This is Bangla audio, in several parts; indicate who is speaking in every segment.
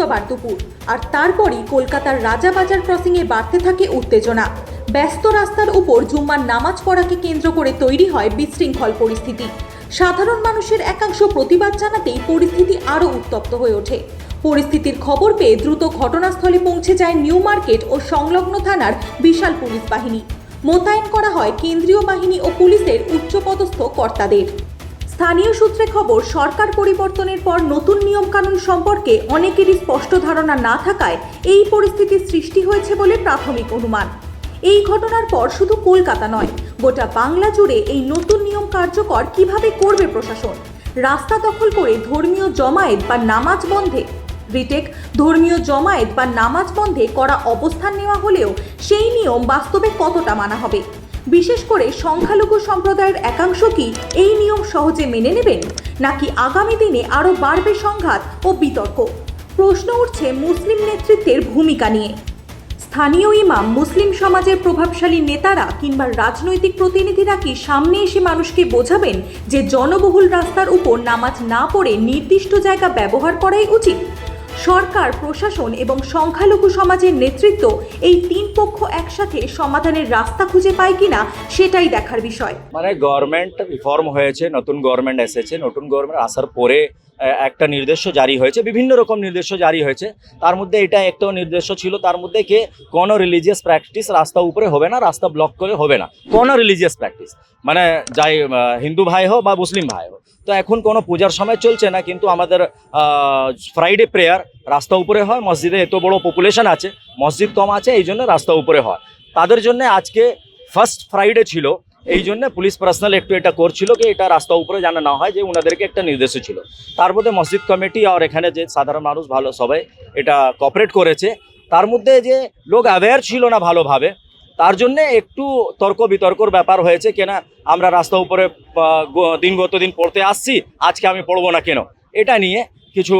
Speaker 1: শুক্রবার দুপুর, আর তারপরই কলকাতার রাজাবাজার ক্রসিংয়ে বাড়তে থাকে উত্তেজনা। ব্যস্ত রাস্তার উপর জুম্মার নামাজ পড়াকে কেন্দ্র করে তৈরি হয় বিশৃঙ্খল পরিস্থিতি। সাধারণ মানুষের একাংশ প্রতিবাদ জানাতেই পরিস্থিতি আরও উত্তপ্ত হয়ে ওঠে। পরিস্থিতির খবর পেয়ে দ্রুত ঘটনাস্থলে পৌঁছে যায় নিউ মার্কেট ও সংলগ্ন থানার বিশাল পুলিশ বাহিনী। মোতায়েন করা হয় কেন্দ্রীয় বাহিনী ও পুলিশের উচ্চপদস্থ কর্তাদের। স্থানীয় সূত্রে খবর, সরকার পরিবর্তনের পর নতুন নিয়মকানুন সম্পর্কে অনেকেরই স্পষ্ট ধারণা না থাকায় এই পরিস্থিতির সৃষ্টি হয়েছে বলে প্রাথমিক অনুমান। এই ঘটনার পর শুধু কলকাতা নয়, গোটা বাংলা জুড়ে এই নতুন নিয়ম কার্যকর কিভাবে করবে প্রশাসন? রাস্তা দখল করে ধর্মীয় জমায়েত বা নামাজ বন্ধে করা অবস্থান নেওয়া হলেও সেই নিয়ম বাস্তবে কতটা মানা হবে? বিশেষ করে সংখ্যালঘু সম্প্রদায়ের একাংশ কি এই নিয়ম সহজে মেনে নেবেন, নাকি আগামী দিনে আরও বাড়বে সংঘাত ও বিতর্ক? প্রশ্ন উঠছে মুসলিম নেতৃত্বের ভূমিকা নিয়ে। স্থানীয় ইমাম, মুসলিম সমাজের প্রভাবশালী নেতারা কিংবা রাজনৈতিক প্রতিনিধিরা কি সামনে এসে মানুষকে বোঝাবেন যে জনবহুল রাস্তার উপর নামাজ না পড়ে নির্দিষ্ট জায়গা ব্যবহার করাই উচিত? সরকার, প্রশাসন এবং সংখ্যালঘু সমাজের নেতৃত্ব এই তিন পক্ষ একসাথে সমাধানের রাস্তা খুঁজে পায় কিনা সেটাই দেখার বিষয়।
Speaker 2: মানে গভর্নমেন্ট রিফর্ম হয়েছে, নতুন গভর্নমেন্ট এসেছে, নতুন গভর্নমেন্ট আসার পরে একটা নির্দেশ জারি হয়েছে, বিভিন্ন রকম নির্দেশ জারি হয়েছে। তার মধ্যে এটা একটা নির্দেশ ছিল, তার মধ্যে কি কোনো রিলিজিয়াস প্র্যাকটিস রাস্তা উপরে হবে না, রাস্তা ব্লক করে হবে না, কোনো রিলিজিয়াস প্র্যাকটিস, মানে যাই হিন্দু ভাই হোক বা মুসলিম ভাই হোক। তো এখন কোনো পূজার সময় চলছে না, কিন্তু আমাদের ফ্রাইডে প্রেয়ার রাস্তা উপরে হয়। মসজিদে এত বড় পপুলেশন আছে, মসজিদ কম আছে, এই জন্য রাস্তা উপরে হয়। তাদের জন্য আজকে ফার্স্ট ফ্রাইডে ছিল, এই জন্য পুলিশ পার্সোনাল একটু এটা করছিল কি এটা রাস্তা উপরে জানা না হয়, যে ওনাদেরকে একটা নির্দেশ ছিল। তার মধ্যে মসজিদ কমিটি আর এখানে যে সাধারণ মানুষ ভালো সবাই এটা কোঅপারেট করেছে। তার মধ্যে যে লোক অ্যাওয়্যার ছিল না ভালোভাবে, তার জন্যে একটু তর্ক বিতর্কর ব্যাপার হয়েছে। কেনা আমরা রাস্তা উপরে দিনগত দিন পড়তে আসছি, আজকে আমি পড়বো না কেন, এটা নিয়ে কিছু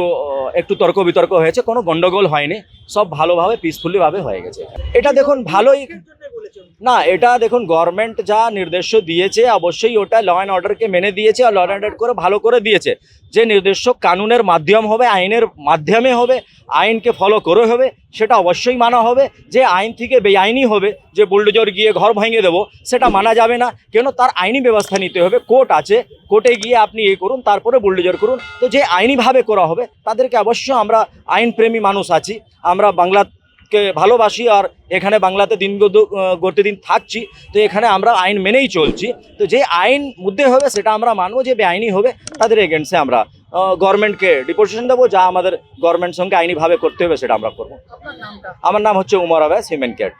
Speaker 2: একটু তর্ক বিতর্ক হয়েছে। কোনো গন্ডগোল হয়নি, সব ভালোভাবে পিসফুলিভাবে হয়ে গেছে। এটা দেখুন ভালোই না, এটা দেখুন গভর্নমেন্ট যা নির্দেশ দিয়েছে অবশ্যই ওটা ল অ্যান্ড অর্ডারকে মেনে দিয়েছে, আর ল অ্যান্ড অর্ডার করে ভালো করে দিয়েছে। যে নির্দেশ কানুনের মাধ্যম হবে, আইনের মাধ্যমে হবে, আইনকে ফলো করে হবে, সেটা অবশ্যই মানা হবে। যে আইন থেকে বেআইনি হবে, যে বুলডোজার গিয়ে ঘর ভেঙে দেবো, সেটা মানা যাবে না। কেন তার আইনি ব্যবস্থা নিতে হবে, কোর্ট আছে, কোর্টে গিয়ে আপনি করুন, তারপরে বুলডোজার করুন। তো যে আইনিভাবে করা হবে তাদেরকে অবশ্যই, আমরা আইনপ্রেমী মানুষ আছি, আমরা বাংলাকে ভালোবাসি, আর এখানে বাংলাতে গোটে দিন থাকছি, তো এখানে আমরা আইন মেনেই চলছি। তো যে আইন মধ্যে হবে সেটা আমরা মানবো, যে বেআইনি হবে তাদের এগেন্স্টে আমরা গভর্নমেন্টকে ডিপোজিশন দেবো। যা আমাদের গভর্নমেন্ট সঙ্গে আইনিভাবে করতে হবে সেটা আমরা করবো। আমার নাম হচ্ছে উমর আওয়াজ, হিউম্যান কেয়ার।